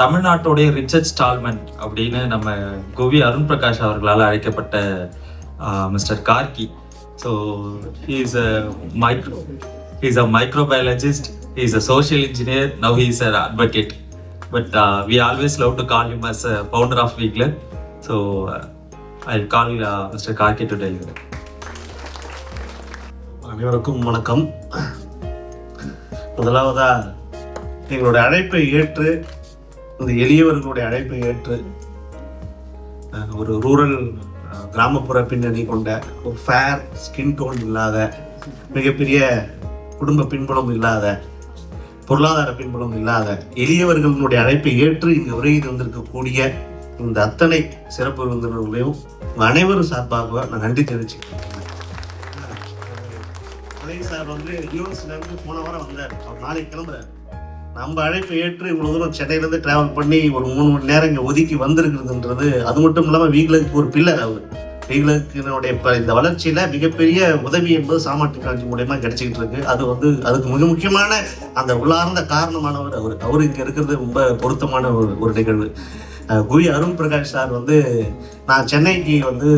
தமிழ்நாட்டுடைய Richard Stallman அப்படின்னு நம்ம கோவி அருண் பிரகாஷ் அவர்களால் அழைக்கப்பட்ட mister Karki. So he's a microbiologist, he's a social engineer, now he's a advocate. But we always love to call him as a founder of Weigler. So I'll call Mr. Karki to deliver. அனைவருக்கும் வணக்கம். முதலாவதா எங்களுடைய அழைப்பை ஏற்று, இந்த எளியவர்களுடைய அழைப்பை ஏற்று ஒரு ரூரல் கிராமப்புற பின்னணி கொண்ட ஒரு ஃபேர் ஸ்கின் டோன் இல்லாத, மிகப்பெரிய குடும்ப பின்புலம் இல்லாத, பொருளாதார பின்புலம் இல்லாத எளியவர்களுடைய அழைப்பை ஏற்று இங்கு உரையில் வந்திருக்கக்கூடிய இந்த அத்தனை சிறப்பு விருந்தினர்களையும் அனைவரும் சார்பாக நான் நன்றி தெரிவிச்சுக்கிறேன். சார் வந்து யூஎஸ்லேருந்து போன வாரம் வந்தார், அவர் நாளைக்கு கிளம்புறாரு. நம்ம அழைப்பை ஏற்று இவ்வளோ தூரம் சென்னையிலேருந்து ட்ராவல் பண்ணி ஒரு 3 மணி நேரம் இங்கே ஒதுக்கி வந்திருக்கிறதுன்றது, அது மட்டும் இல்லாமல் வீக்லருக்கு ஒரு பில்லர். அவர் வீக்லருக்கினுடைய இந்த வளர்ச்சியில் மிகப்பெரிய உதவி என்பது சாமாட்டு காட்சி மூலயமா கிடைச்சிக்கிட்டு இருக்கு. அது வந்து அதுக்கு மிக முக்கியமான அந்த உள்ளார்ந்த காரணமானவர் அவர் இங்கே இருக்கிறது ரொம்ப பொருத்தமான ஒரு நிகழ்வு. குவி அருண் பிரகாஷ் சார் வந்து, நான் சென்னைக்கு வந்து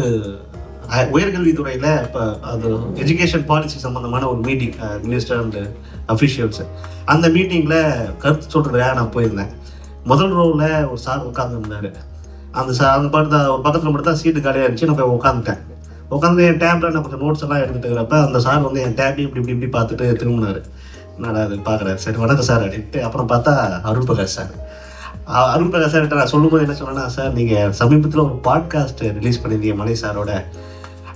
உயர்கல்வித்துறையில் இப்போ அது எஜுகேஷன் பாலிசி சம்மந்தமான ஒரு மீட்டிங், மினிஸ்டர் அண்ட் அஃபிஷியல்ஸு, அந்த மீட்டிங்கில் கருத்து சொல்கிறதுக்காக நான் போயிருந்தேன். முதல் ரோவில் ஒரு சார் உட்காந்துருந்தார். அந்த சார் அந்த ஒரு பக்கத்தில் மட்டும் தான் சீட்டு காலியாக இருந்துச்சு. நான் போய் உட்காந்துட்டேன். உட்காந்து என் டேப்பில் நான் கொஞ்சம் நோட்ஸ் எல்லாம் எடுத்துகிட்டு இருக்கிறப்ப அந்த சார் வந்து என் டேப்பையும் இப்படி பார்த்துட்டு திரும்பினார். நான் அது பார்க்குறேன். சரி வணக்கம் சார் அப்படின்ட்டு. அப்புறம் பார்த்தா அருண் பிரகாஷ் சார். அருண் பிரகாஷ் சார்கிட்ட நான் சொல்லும்போது என்ன சொன்னேன்னா, சார் நீங்கள் சமீபத்தில் ஒரு பாட்காஸ்ட் ரிலீஸ் பண்ணியிருந்தீங்க மலை சாரோட,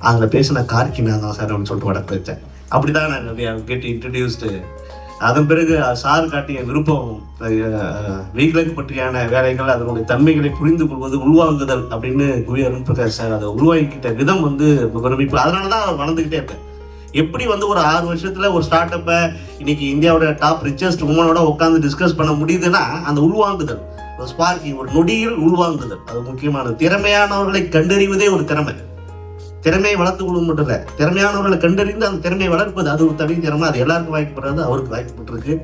அதில் பேசின கார்கி நான் தான் சார் அப்படின்னு சொல்லிட்டு வடக்கு வச்சேன். அப்படி தான் நான் கெட் இன்ட்ரடியூஸ்டு. அதன் பிறகு சார் காட்டிய விருப்பம், வீக்லக்கு பற்றியான வேலைகள், அதனுடைய தன்மைகளை புரிந்து கொள்வது, உள்வாங்குதல் அப்படின்னு குவி அருண் பிரகாஷ் சார் அதை உருவாக்கிட்ட விதம் வந்து பிரமிப்பு. அதனால தான் அவர் வளர்ந்துக்கிட்டே இருப்பேன். எப்படி வந்து ஒரு 6 வருஷத்துல ஒரு ஸ்டார்ட் அப்பை இன்னைக்கு இந்தியாவோட டாப் ரிச்சஸ்ட் உமனோட உட்காந்து டிஸ்கஸ் பண்ண முடியுதுன்னா அந்த உள்வாங்குதல், ஸ்பார்க்கிங், ஒரு நொடியில் உள்வாங்குதல், அது முக்கியமானது. திறமையானவர்களை கண்டறிவதே ஒரு திறமையை வளர்த்துக் கொள்வது மட்டும் இல்லை, திறமையானவர்களை கண்டறிந்து அந்த திறமையை வளர்ப்பது, அது ஒரு தனி திறமை. அது எல்லாருக்கும் வாய்க்கப்படுறது, அவருக்கு வாய்க்கப்பட்டிருக்கு.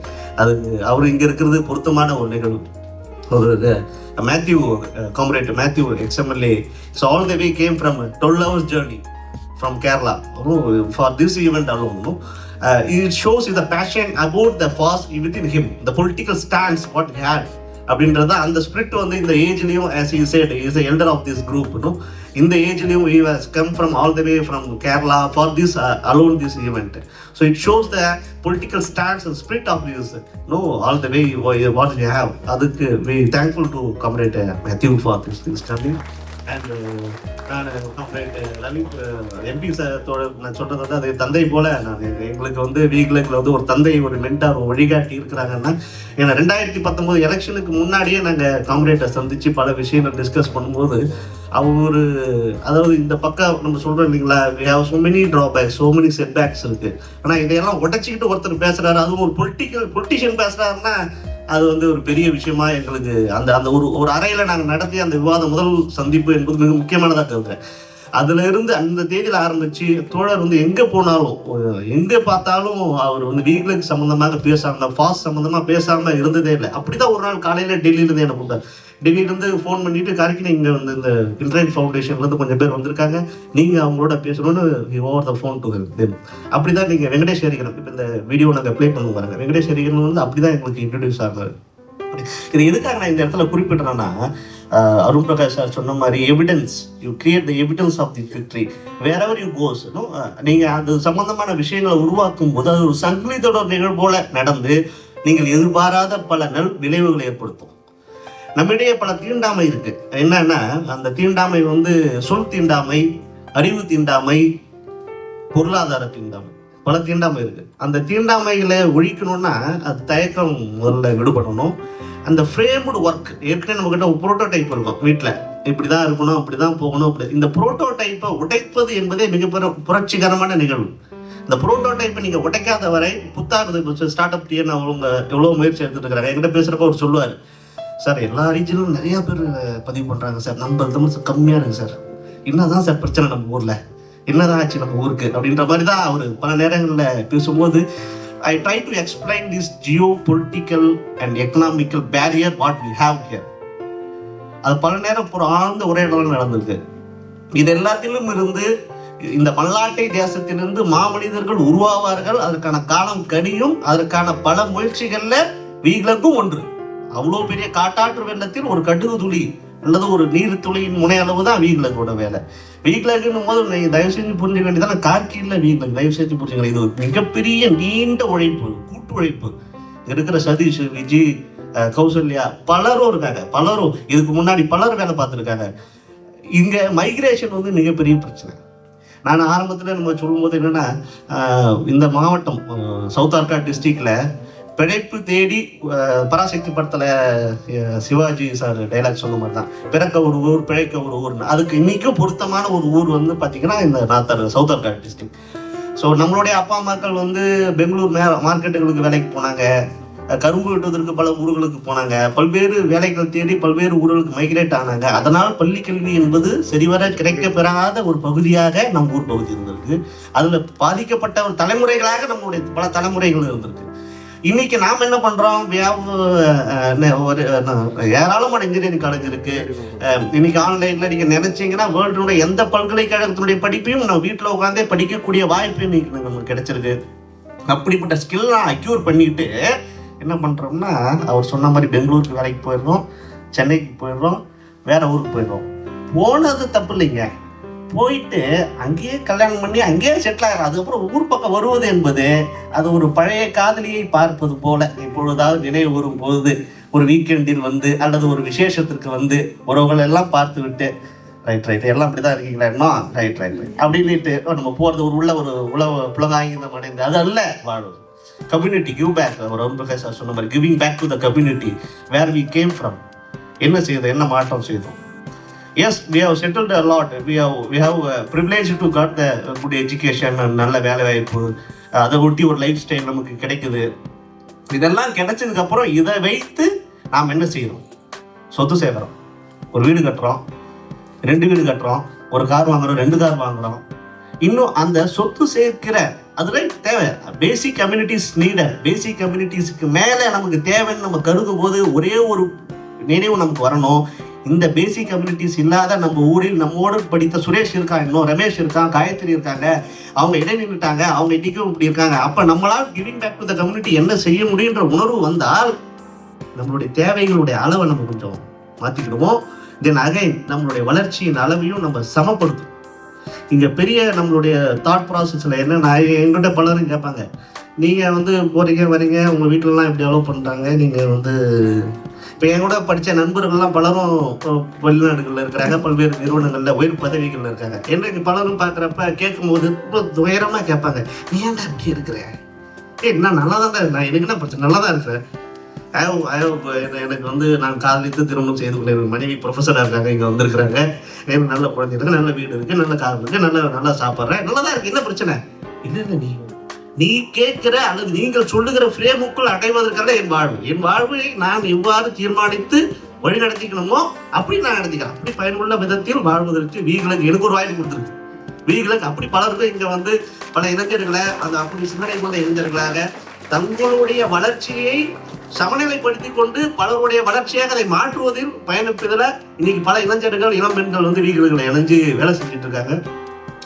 அது அவர் இங்கே இருக்கிறது பொருத்தமான ஒரு நிகழ்வு. ஒரு Matthew comrade Matthew ex MLA, so all the way came from 12 hours journey from Kerala for this event alone. It shows you the passion about the cause within him, the political stance what he had அப்படின்றத, அந்த spirit வந்து இந்த ஏஜ்லேயும், as he said, he is the elder of this group, இந்த ஏஜ்லேயும் he has come from all the way from Kerala for this alone this event. So it shows the political stance and spirit of this, all the way what we have. அதுக்கு we thankful to comrade Matthew for this study. And நான் complaint Lalit MP sir நான் சொல்கிறது வந்து, அது தந்தை போல் நான் எங்களுக்கு வந்து வீக்லக்கில் வந்து ஒரு தந்தை, ஒரு மென்டார், ஒரு வழிகாட்டி இருக்கிறாங்கன்னா, ஏன்னா 2019 எலெக்ஷனுக்கு முன்னாடியே நாங்கள் காம்ரேட்டை சந்தித்து பல விஷயங்கள் டிஸ்கஸ் பண்ணும்போது, அவர் அதாவது இந்த பக்கம் நம்ம சொல்கிறோம் இல்லைங்களா, we have so many drawbacks, so many setbacks இருக்குது. ஆனால் இதையெல்லாம் உடச்சிக்கிட்டு ஒருத்தர் பேசுகிறாரு, அதுவும் ஒரு பொலிட்டிஷியன் பேசுகிறாருன்னா அது வந்து ஒரு பெரிய விஷயமா எங்களுக்கு அந்த ஒரு அறையில் நாங்கள் நடத்திய அந்த விவாதம், முதல் சந்திப்பு என்பது மிக முக்கியமானதாக கருதுறேன். அதுல இருந்து அந்த தேதியில் ஆரம்பிச்சு தோழர் வந்து எங்கே போனாலும், எங்கே பார்த்தாலும் அவர் வந்து வீக்லுக்கு சம்மந்தமாக பேசாமல், ஃபாஸ்ட் சம்மந்தமாக பேசாமல் இருந்ததே இல்லை. அப்படிதான் ஒரு நாள் காலையில் டெல்லியிலேருந்து என்ன கூப்பிட்டார். டெல்லியிலேருந்து ஃபோன் பண்ணிட்டு, கார்கி இங்கே வந்து இந்த இன்டர்நெட் ஃபவுண்டேஷன்லேருந்து கொஞ்சம் பேர் வந்திருக்காங்க, நீங்கள் அவங்களோட பேசணும்னு over the phone to them. அப்படி தான் நீங்கள் வெங்கடேஷ் ஹரிகரன், இப்போ இந்த வீடியோ நாங்கள் ப்ளே பண்ண பாருங்க, வெங்கடேஷ் ஹரிகரன் வந்து அப்படி தான் எங்களுக்கு இன்ட்ரடியூஸ் ஆகிறாரு. இது எதுக்காக நான் இந்த இடத்துல குறிப்பிட்றேன்னா, அருண் பிரகாஷ் சார் சொன்ன மாதிரி evidence, you create the evidence of the victory wherever you goes. நீங்கள் அது சம்பந்தமான விஷயங்களை உருவாக்கும் போது அது ஒரு சங்கிலி தொடர் நிகழ்வு போல நடந்து நீங்கள் எதிர்பாராத பல விளைவுகளை ஏற்படுத்தும். நம்மிடையே பல தீண்டாமை இருக்கு. என்னன்னா, அந்த தீண்டாமை வந்து சொல் தீண்டாமை, அறிவு தீண்டாமை, பொருளாதார தீண்டாமை, பல தீண்டாமை இருக்கு. அந்த தீண்டாமைகளை ஒழிக்கணும்னா அது தயக்கம் முதல்ல விடுபடணும். அந்த ஃப்ரேம்டு ஒர்க், ஏற்கனவே நம்மகிட்ட ஒரு புரோட்டோடைப் இருக்கும் வீட்டில், இப்படி தான் இருக்கணும், அப்படி தான் போகணும். அப்படி இந்த புரோட்டோடைப்பை உடைப்பது என்பதே மிகப்பெரிய புரட்சிகரமான நிகழ்வு. இந்த புரோட்டோடைப்பை நீங்கள் உடைக்காத வரை புத்தாக்குது ஸ்டார்ட் அப் டிஎன் அவங்க எவ்வளோ முயற்சி எடுத்துட்டு இருக்கிறாங்க. என்கிட்ட பேசுகிறப்ப அவர் சொல்லுவார், சார் எல்லா ரீஜனும் நிறையா பேர் பதிவு பண்ணுறாங்க சார், நம்ம தமிழ் கம்மியாக இருக்குது சார், என்னதான் சார் பிரச்சனை நம்ம ஊரில், என்னதான் ஆச்சு நம்ம ஊருக்கு அப்படின்ற மாதிரி தான் அவர் பல நேரங்களில் பேசும்போது, I try to explain this geopolitical and economical barrier what we have here. அது பல நேரம் ஒரு ஆழ்ந்த உரையாடல் நடந்திருக்கு. இது எல்லாத்திலும் இருந்து இந்த மல்லாட்டை தேசத்திலிருந்து மாமனிதர்கள் உருவாவார்கள், அதற்கான காலம் கனியும். அதற்கான பல முயற்சிகள்ல வீக்லக்கும் ஒன்று. அவ்வளோ பெரிய காட்டாற்று வெள்ளத்தில் ஒரு கடுகு துளி அல்லது ஒரு நீர் துளியின் முனை அளவு தான் வீக்லக்கோட வேலை. வீக்லக்குன்னும் போது நீங்க தயவு செஞ்சு புரிஞ்சுக்க வேண்டியதான் கார்கி இல்லை வீக்லக். தயவு செஞ்சு புரிஞ்சுக்கலாம், இது ஒரு மிகப்பெரிய நீண்ட உழைப்பு, கூட்டு உழைப்பு. இருக்கிற சதீஷ், விஜய், கௌசல்யா பலரும் இருக்காங்க. பலரும் இதுக்கு முன்னாடி பலர் வேலை பார்த்துருக்காங்க. இங்க மைக்ரேஷன் வந்து மிகப்பெரிய பிரச்சனை. நான் ஆரம்பத்தில் நம்ம சொல்லும்போது என்னன்னா, இந்த மாவட்டம் சவுத் ஆர்காட் டிஸ்ட்ரிக்ட்ல பிழைப்பு தேடி பராசக்தி படத்தில் சிவாஜி சார் டைலாக் சொன்ன மாதிரி தான், பிறக்க ஒரு ஊர் பிழைக்க ஒரு ஊர்னு. அதுக்கு இன்னைக்கும் பொருத்தமான ஒரு ஊர் வந்து பார்த்தீங்கன்னா இந்த சவுத் ஆர்காட் டிஸ்ட்ரிக்ட். ஸோ நம்மளுடைய அப்பா அம்மாக்கள் வந்து பெங்களூர் மார்க்கெட்டுகளுக்கு வேலைக்கு போனாங்க, கரும்பு வெட்டுவதற்கு பல ஊர்களுக்கு போனாங்க, பல்வேறு வேலைகள் தேடி பல்வேறு ஊர்களுக்கு மைக்ரேட் ஆனாங்க. அதனால் பள்ளி கல்வி என்பது சரிவர கிடைக்க பெறாத ஒரு பகுதியாக நம் ஊர் பகுதி இருந்திருக்கு. அதில் பாதிக்கப்பட்ட ஒரு தலைமுறைகளாக நம்மளுடைய பல தலைமுறைகள் இருந்திருக்கு. இன்னைக்கு நாம் என்ன பண்றோம், ஒரு ஏராளமான இன்ஜினியரிங் காலேஜ் இருக்கு. இன்னைக்கு ஆன்லைன்ல நீங்க நினைச்சீங்கன்னா வேர்ல்டுடைய எந்த பல்கலைக்கழகத்தினுடைய படிப்பையும் நம்ம வீட்டில் உட்காந்தே படிக்கக்கூடிய வாய்ப்பு இன்னைக்கு நமக்கு கிடைச்சிருக்கு. அப்படிப்பட்ட ஸ்கில்லாம் அக்யூர் பண்ணிட்டு என்ன பண்றோம்னா, அவர் சொன்ன மாதிரி பெங்களூருக்கு வேலைக்கு போயிடுறோம், சென்னைக்கு போயிடுறோம், வேற ஊருக்கு போயிடுறோம். போனது தப்பு இல்லைங்க, போயிட்டு அங்கேயே கல்யாணம் பண்ணி அங்கேயே செட்டில் ஆகிடும். அதுக்கப்புறம் ஊர் பக்கம் வருவது என்பது அது ஒரு பழைய காதலியை பார்ப்பது போல. இப்பொழுதாவது நினைவு வரும் பொழுது ஒரு வீக்கெண்டில் வந்து அல்லது ஒரு விசேஷத்திற்கு வந்து உறவுகள் எல்லாம் பார்த்து விட்டு ரைட் எல்லாம் அப்படிதான் இருக்கீங்களா இன்னும் ரைட் அப்படின்ட்டு நம்ம போகிறது ஒரு உழவு புலகாயுதம் அடைந்து அது அல்ல வாழும். Community give back. அவர் அருண் பிரகாஷ் சார் சொன்ன மாதிரி giving back to the community where we came from. என்ன செய்தோம், என்ன மாற்றம் செய்தோம். Yes, we have settled a lot. We have privilege to got the good education and நல்ல வேலை வாய்ப்பு, அதை ஒட்டி ஒரு லைஃப் ஸ்டைல் நமக்கு கிடைக்குது. இதெல்லாம் கிடைச்சதுக்கு அப்புறம் இதை வைத்து நாம் என்ன செய்யறோம், சொத்து சேர்க்கிறோம், ஒரு வீடு கட்டுறோம், 2 வீடு கட்டுறோம், ஒரு கார் வாங்குறோம், 2 கார் வாங்குறோம். இன்னும் அந்த சொத்து சேர்க்கிற அதுல தேவை பேசிக் கம்யூனிட்டிஸ் நீடட். பேசிக் கம்யூனிட்டிஸ்க்கு மேலே நமக்கு தேவைன்னு நம்ம கருதும் போது ஒரே ஒரு நினைவு நமக்கு வரணும். இந்த பேசிக் கம்யூனிட்டிஸ் இல்லாத நம்ம ஊரில் நம்மோடு படித்த சுரேஷ் இருக்கான், இன்னும் ரமேஷ் இருக்கான், காயத்ரி இருக்காங்க, அவங்க இடைநின்றுட்டாங்க, அவங்க இன்னைக்கும் இப்படி இருக்காங்க. அப்ப நம்மளால் giving back to the community என்ன செய்ய முடியுன்ற உணர்வு வந்தால் நம்மளுடைய தேவைகளுடைய அளவை நம்ம கொஞ்சம் மாற்றிக்கிடுவோம். தென் அகைன் நம்மளுடைய வளர்ச்சியின் அளவையும் நம்ம சமப்படுத்தும். இங்க பெரிய நம்மளுடைய தாட் ப்ராசஸ்ல என்ன, என்கிட்ட பலரும் கேட்பாங்க, நீங்க வந்து போறீங்க வரீங்க, உங்க வீட்டிலலாம் இப்படி டெவலப் பண்றாங்க, நீங்க வந்து இப்போ என் கூட படித்த நண்பர்கள்லாம் பலரும் வெளிநாடுகளில் இருக்கிறாங்க, பல்வேறு நிறுவனங்களில் உயர் பதவிகளில் இருக்காங்க. எனக்கு பலரும் பார்க்குறப்ப கேட்கும்போது ரொம்ப துயரமாக கேட்பாங்க, நீ ஏன்டா இப்படி இருக்கிற? நான் நல்லா தான், நான் எனக்கு என்ன பிரச்சனை, நல்லா தான் இருக்கிறேன். எனக்கு வந்து நான் காதலித்து திருமணம் செய்து கொள்ள மனைவி ப்ரொஃபஸராக இருக்காங்க, இங்கே வந்திருக்கிறாங்க, எனக்கு நல்ல குழந்தை இருக்குது, நல்ல வீடு இருக்குது, நல்ல கார் இருக்குது, நல்லா சாப்பிட்றேன், நல்லா தான் இருக்குது, என்ன பிரச்சனை? இல்லை நீ கேட்கிற அல்லது நீங்கள் சொல்லுகிற ஃப்ரேமுக்குள் அடைவதற்காக என் வாழ்வை நான் எவ்வாறு தீர்மானித்து வழி நடத்திக்கணுமோ அப்படி நான் நடத்திக்கலாம். அப்படி பயனுள்ள விதத்தில் வாழ்வதற்கு வீக்லக் எனக்கு ஒரு வாய்ப்பு கொடுத்துருக்கு. வீக்லக் அப்படி பலருக்கு இங்க வந்து பல இளைஞர்களை அந்த அப்படி சிந்தனை கொண்ட இளைஞர்களாக தங்களுடைய வளர்ச்சியை சமநிலைப்படுத்தி கொண்டு பலருடைய வளர்ச்சியாக அதை மாற்றுவதில் பயணிப்பதில் இன்னைக்கு பல இளைஞர்கள் இளம் பெண்கள் வந்து வீக்லக்களை இணைஞ்சு வேலை செஞ்சுட்டு இருக்காங்க.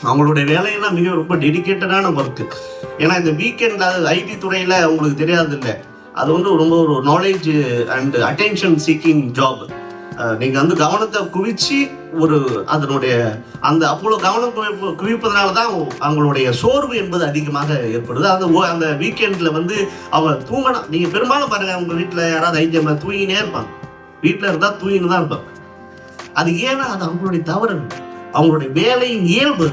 அவங்களுடைய வேலையெல்லாம் ரொம்ப டெடிக்கேட்டடான ஒர்க்கு. ஏன்னா இந்த வீக்கெண்டில் அது ஐடி துறையில் உங்களுக்கு தெரியாது இல்லை, அது வந்து ரொம்ப ஒரு knowledge and attention seeking job. நீங்கள் வந்து கவனத்தை குவிச்சு ஒரு அதனுடைய அந்த அவ்வளோ கவனம் குவிப்பதனால தான் அவங்களுடைய சோர்வு என்பது அதிகமாக ஏற்படுது. அந்த வீக்கெண்டில் வந்து அவங்க தூங்கணும். நீங்கள் பெரும்பாலும் பாருங்கள், உங்கள் வீட்டில் யாராவது ஐடிஎம் தூங்கினே இருப்பாங்க, வீட்டில் இருந்தால் தூங்கின்னு தான் இருப்பாங்க. அது ஏன்னா அது அவங்களுடைய தவறு, அவங்களுடைய வேலையின் இயல்பு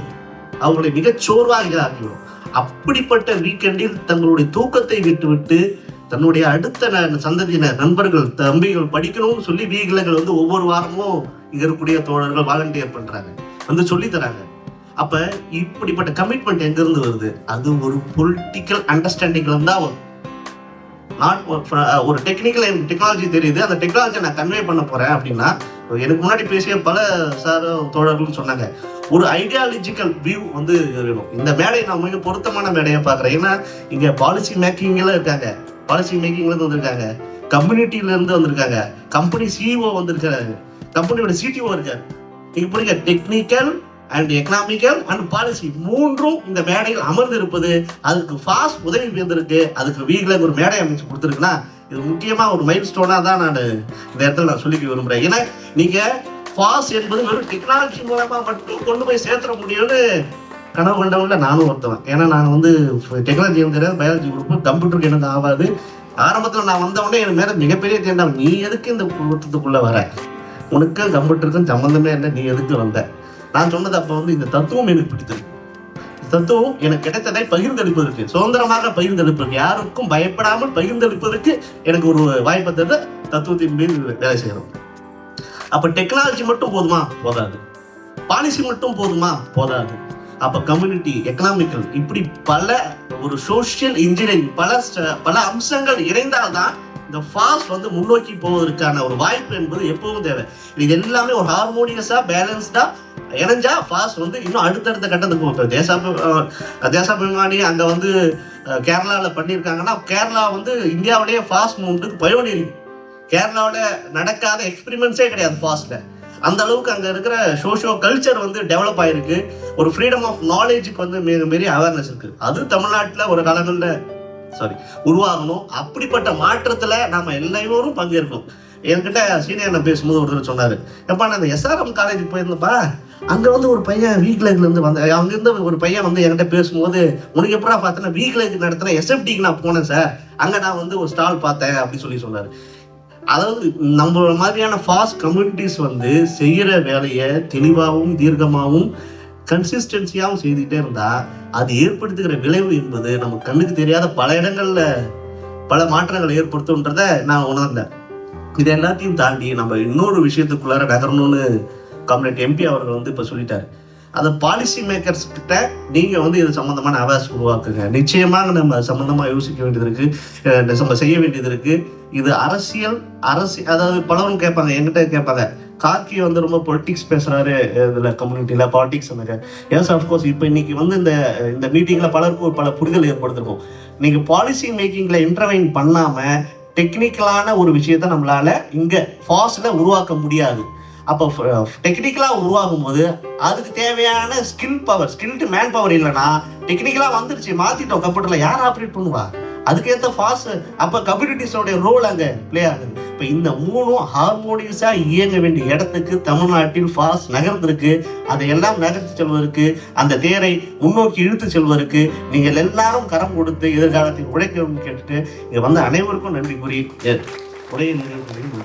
அவங்களை மிகச் சோர்வாக ஆக்கிடும். அப்படிப்பட்ட வீக்கெண்டில் தங்களுடைய தூக்கத்தை விட்டுவிட்டு தன்னுடைய அடுத்த சந்ததியினர் நண்பர்கள் தம்பிகள் படிக்கணும்னு சொல்லி வீக்லகள் வந்து ஒவ்வொரு வாரமும் இங்க இருக்கக்கூடிய தோழர்கள் வாலண்டியர் பண்றாங்க, வந்து சொல்லி தராங்க. அப்ப இப்படிப்பட்ட கமிட்மெண்ட் எங்க இருந்து வருது? அது ஒரு பொலிட்டிக்கல் அண்டர்ஸ்டாண்டிங்ல இருந்தா வரும். ஒரு டெக்னாலஜி தெரியுது, அந்த டெக்னாலஜி நான் கன்வே பண்ண போறேன் அப்படின்னா, எனக்கு முன்னாடி பேசிய பல தோழர்களும் சொன்னாங்க, ஒரு ஐடியாலஜிக்கல் வியூ வந்து வேணும். இந்த மேடை நான் மிக பொருத்தமான மேடையை பார்க்குறேன். ஏன்னா இங்கே பாலிசி மேக்கிங்லாம் இருக்காங்க, பாலிசி மேக்கிங்லேருந்து வந்திருக்காங்க, கம்யூனிட்டியிலேருந்து வந்திருக்காங்க, கம்பெனி சிஇஓ வந்திருக்காங்க, கம்பெனியோட சிடிஓ இருக்காரு. நீங்க புரியுங்க, technical and economical and policy மூன்றும் இந்த மேடையில் அமர்ந்து இருப்பது, அதுக்கு ஃபாஸ்ட் உதவி இருந்திருக்கு, அதுக்கு வீக்ல ஒரு மேடை அமைச்சு கொடுத்துருக்குன்னா இது முக்கியமா ஒரு மைல் ஸ்டோனா தான் நான் இந்த இடத்துல நான் சொல்லிக்க விரும்புறேன். ஏன்னா நீங்க ஃபாஸ்ட் என்பது வெறும் டெக்னாலஜி மூலமா மட்டும் கொண்டு போய் சேர்த்துட முடியும்னு கனவு கண்டவங்கள நானும் ஒருத்தவன். ஏன்னா நான் வந்து டெக்னாலஜி தெரியாது, பயாலஜி குரூப், கம்ப்யூட்டருக்கு எனக்கு ஆகாது. ஆரம்பத்தில் நான் வந்தவொடனே எனக்கு மேலே மிகப்பெரிய தேண்டாம், நீ எதுக்கு இந்த கூட்டத்துக்குள்ள வர, உனக்கும் கம்ப்யூட்டருக்கும் சம்மந்தமே இல்லை, நீ எதுக்கு வந்த. நான் சொன்னது அப்போ வந்து இந்த தத்துவம் எனக்கு பிடித்தது. தத்துவம் எனக்கு கிடைத்ததை பகிர்ந்தளிப்பதற்கு, சுதந்திரமாக பகிர்ந்தளிப்பதற்கு, யாருக்கும் பயப்படாமல் பகிர்ந்தளிப்பதற்கு எனக்கு ஒரு வாய்ப்பை தந்த தத்துவத்தின் மீது வேலை செய்யணும். அப்ப டெக்னாலஜி மட்டும் போதுமா? போதாது. பாலிசி மட்டும் போதுமா? போதாது. அப்ப கம்யூனிட்டி, எக்கனாமிக்கல், இப்படி பல ஒரு சோசியல் இன்ஜினியரிங் பல அம்சங்கள் இணைந்தால்தான் இந்த ஃபாஸ்ட் வந்து முன்னோக்கி போவதற்கான ஒரு வாய்ப்பு என்பது எப்பவும் தேவை. இது எல்லாமே ஒரு ஹார்மோனியஸா பேலன்ஸ்டா இணைஞ்சா ஃபாஸ்ட் வந்து இன்னும் அடுத்தடுத்த கட்டத்துக்கு போகும். தேசாபிமானி அங்க வந்து கேரளாவில் பண்ணியிருக்காங்கன்னா, கேரளா வந்து இந்தியாவிலேயே ஃபாஸ்ட் மூவ்மெண்ட்டுக்கு பயோனியரிங். கேரளாவில் நடக்காத எக்ஸ்பெரிமெண்ட்ஸே கிடையாது ஃபாஸ்ட்ல. அந்த அளவுக்கு அங்கே இருக்கிற சோஷியோ கல்ச்சர் வந்து டெவலப் ஆயிருக்கு. ஒரு ஃப்ரீடம் ஆஃப் நாலேஜுக்கு வந்து மிகப்பெரிய அவேர்னஸ் இருக்கு. அது தமிழ்நாட்டில் ஒரு காலங்களில் உருவாகணும். அப்படிப்பட்ட மாற்றத்தில் நாம எல்லாரும் பங்கேற்கணும். என்கிட்ட சீனியர் நான் பேசும்போது ஒருத்தர் சொன்னார், எப்பா நான் இந்த எஸ்ஆர்எம் காலேஜுக்கு போயிருந்தப்பா, அங்கே வந்து ஒரு பையன் வீக்லேருந்து வந்து அங்கேருந்து ஒரு பையன் வந்து என்கிட்ட பேசும்போது, உனக்கு எப்படா பார்த்தேன்னா வீக்லேக்கு நடத்துகிற எஸ்எஃப்டிக்கு நான் போனேன் சார், அங்கே நான் வந்து ஒரு ஸ்டால் பார்த்தேன் அப்படின்னு சொல்லி சொன்னார். அதாவது நம்மளோட மாதிரியான ஃபாஸ்ட் கம்யூனிட்டிஸ் வந்து செய்கிற வேலையை தெளிவாகவும் தீர்க்கமாகவும் கன்சிஸ்டன்சியாகவும் செய்துக்கிட்டே இருந்தால் அது ஏற்படுத்துகிற விளைவு என்பது நமக்கு கண்ணுக்கு தெரியாத பல இடங்களில் பல மாற்றங்களை ஏற்படுத்துன்றதை நான் உணர்ந்தேன். இது எல்லாத்தையும் தாண்டி நம்ம இன்னொரு விஷயத்துக்குள்ளார நகரணும்னு கம்யூனிட்டி எம்பி அவர்கள் வந்து இப்போ சொல்லிட்டாரு. அதை பாலிசி மேக்கர்ஸ் கிட்ட நீங்கள் வந்து இது சம்மந்தமான அவேர்ஸ் உருவாக்குங்க. நிச்சயமாக நம்ம சம்மந்தமாக யோசிக்க வேண்டியது இருக்குது, நம்ம செய்ய வேண்டியது இருக்குது. இது அரசியல் அதாவது பலரும் கேட்பாங்க, என்கிட்ட கேட்பாங்க, கார்கி வந்து ரொம்ப பொலிட்டிக்ஸ் பேசுகிறாரு இதில் கம்யூனிட்டியில் பாலிட்டிக்ஸ். S of course. இப்போ இன்னைக்கு வந்து இந்த மீட்டிங்கில் பலருக்கும் பல புரிதல் ஏற்படுத்திருக்கும். நீங்கள் பாலிசி மேக்கிங்கில் இன்டர்வைன் பண்ணாமல் டெக்னிக்கலான ஒரு விஷயத்த நம்மளால் இங்கே ஃபாஸ்ட்டில் உருவாக்க முடியாது. அப்போ டெக்னிக்கலாக உருவாகும் போது அதுக்கு தேவையான ஸ்கில்டு மேன் பவர் இல்லைன்னா, டெக்னிக்கலாக வந்துருச்சு மாற்றிட்டோம் கம்ப்யூட்டரில், யார் ஆப்ரேட் பண்ணுவா? அதுக்கேற்ற ஃபாஸ்ட். அப்போ கம்யூனிட்டிஸோடைய ரோல் அங்கே பிளே ஆகுது. இப்போ இந்த மூணும் ஹார்மோனியஸாக இயங்க வேண்டிய இடத்துக்கு தமிழ்நாட்டில் ஃபாஸ்ட் நகர்ந்திருக்கு. அதையெல்லாம் நகர்த்து செல்வதற்கு, அந்த தேரை முன்னோக்கி இழுத்து செல்வதற்கு நீங்கள் எல்லாரும் கரம் கொடுத்து எதிர்காலத்தில் உழைக்கணும்னு கேட்டுட்டு இங்கே வந்த அனைவருக்கும் நன்றி கூறி உரையை நிறைவு.